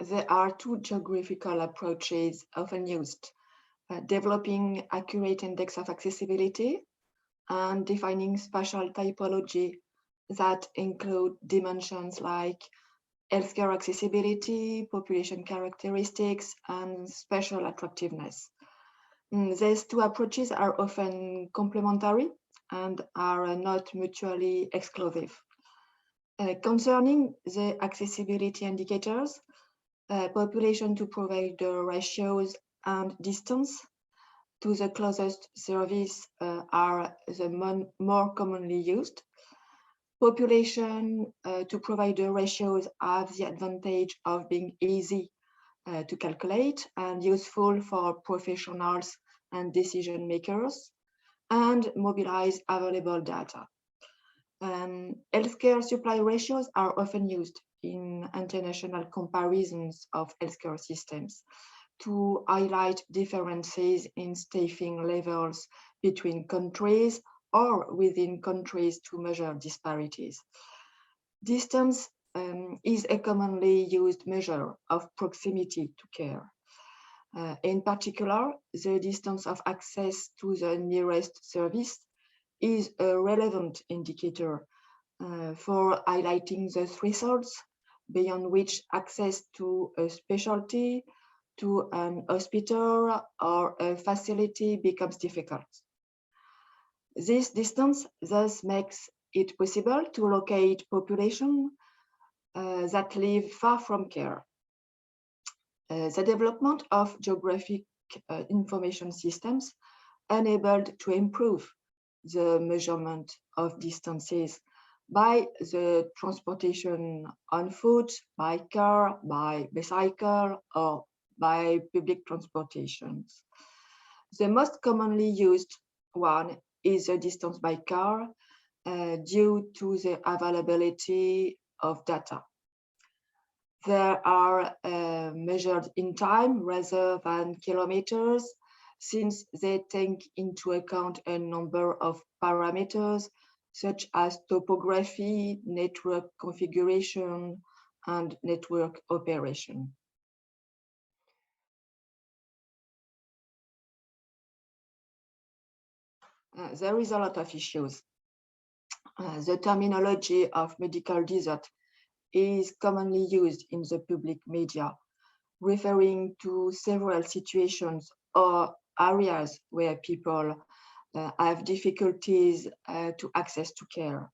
there are two geographical approaches often used, developing accurate index of accessibility and defining spatial typology that include dimensions like healthcare accessibility, population characteristics, and spatial attractiveness. These two approaches are often complementary and are not mutually exclusive. Concerning the accessibility indicators, population to provider ratios and distance to the closest service are the more commonly used. Population to provider ratios have the advantage of being easy to calculate and useful for professionals and decision makers, and mobilize available data. Healthcare supply ratios are often used in international comparisons of healthcare systems to highlight differences in staffing levels between countries or within countries to measure disparities. Distance is a commonly used measure of proximity to care. In particular, the distance of access to the nearest service is a relevant indicator for highlighting the thresholds beyond which access to a specialty, to an hospital or a facility becomes difficult. This distance thus makes it possible to locate population that live far from care. The development of geographic information systems enabled to improve the measurement of distances by the transportation on foot, by car, by bicycle, or by public transportations. The most commonly used one is the distance by car due to the availability of data. They are measured in time rather than kilometers, since they take into account a number of parameters such as topography, network configuration, and network operation. There is a lot of issues. The terminology of medical desert is commonly used in the public media, referring to several situations or areas where people have difficulties to access to care.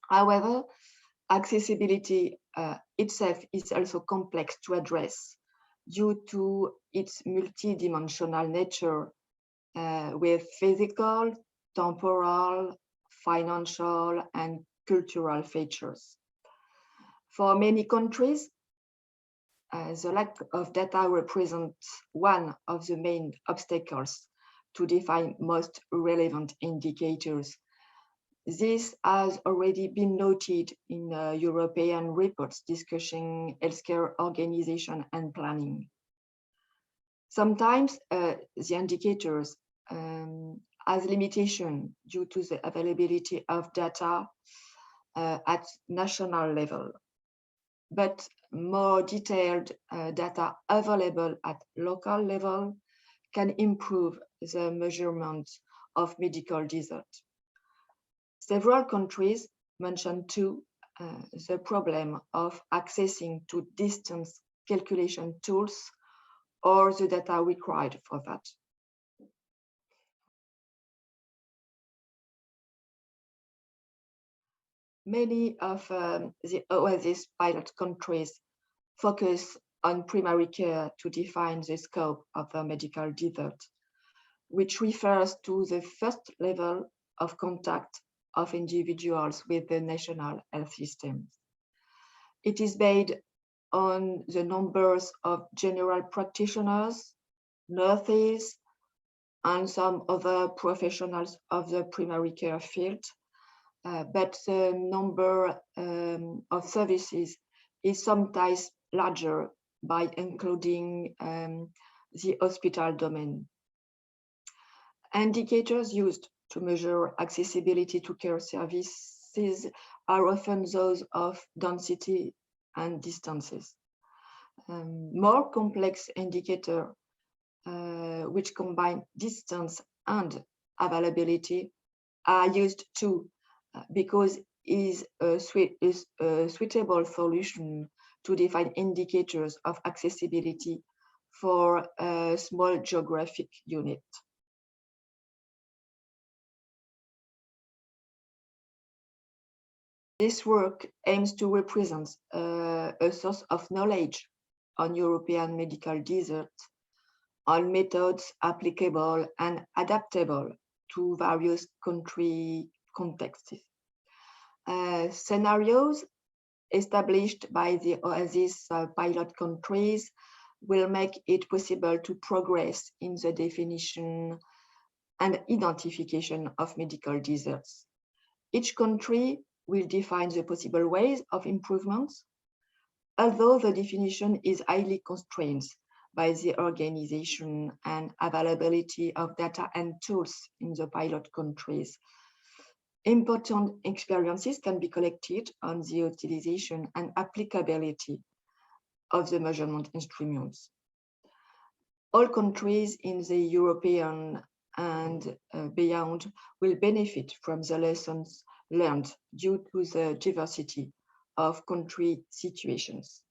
However, accessibility itself is also complex to address due to its multidimensional nature with physical, temporal, financial, and cultural features. For many countries, the lack of data represents one of the main obstacles to define most relevant indicators. This has already been noted in European reports discussing healthcare organization and planning. Sometimes the indicators has limitation due to the availability of data at national level, but more detailed data available at local level can improve the measurement of medical desert. Several countries mentioned too the problem of accessing to distance calculation tools or the data required for that. Many of the OASES pilot countries focus on primary care to define the scope of the medical desert, which refers to the first level of contact of individuals with the national health systems. It is based on the numbers of general practitioners, nurses, and some other professionals of the primary care field, but the number of services is sometimes larger by including the hospital domain. Indicators used to measure accessibility to care services are often those of density and distances. More complex indicators which combine distance and availability are used too, because is a suitable solution to define indicators of accessibility for a small geographic unit. This work aims to represent a source of knowledge on European medical deserts, on methods applicable and adaptable to various country contexts. Scenarios established by the OASES pilot countries will make it possible to progress in the definition and identification of medical deserts. Each country will define the possible ways of improvements, although the definition is highly constrained by the organization and availability of data and tools in the pilot countries. Important experiences can be collected on the utilization and applicability of the measurement instruments. All countries in the European and beyond will benefit from the lessons learned due to the diversity of country situations.